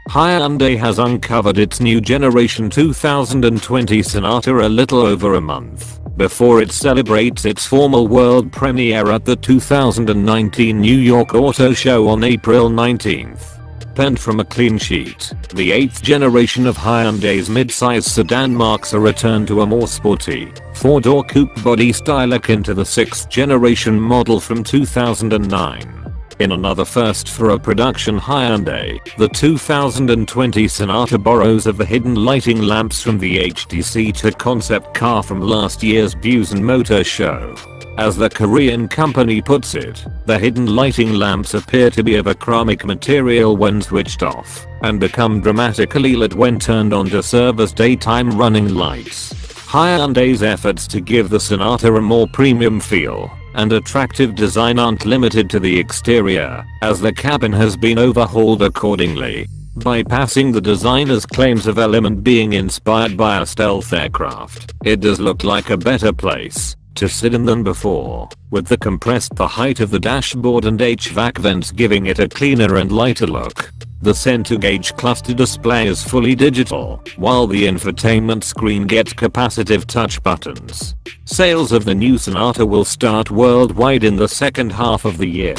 Hyundai has uncovered its new generation 2020 Sonata a little over a month before it celebrates its formal world premiere at the 2019 New York Auto Show on April 19th. Penned from a clean sheet, the 8th generation of Hyundai's midsize sedan marks a return to a more sporty, 4-door coupe body style akin to the 6th generation model from 2009. In another first for a production Hyundai, the 2020 Sonata borrows of the hidden lighting lamps from the HTC concept car from last year's Busan Motor Show. As the Korean company puts it, the hidden lighting lamps appear to be of a chromic material when switched off, and become dramatically lit when turned on to serve as daytime running lights. Hyundai's efforts to give the Sonata a more premium feel and attractive design aren't limited to the exterior, as the cabin has been overhauled accordingly, bypassing the designer's claims of Element being inspired by a stealth aircraft. It does look like a better place to sit in than before, with the compressed the height of the dashboard and HVAC vents giving it a cleaner and lighter look. The center gauge cluster display is fully digital, while the infotainment screen gets capacitive touch buttons. Sales of the new Sonata will start worldwide in the second half of the year.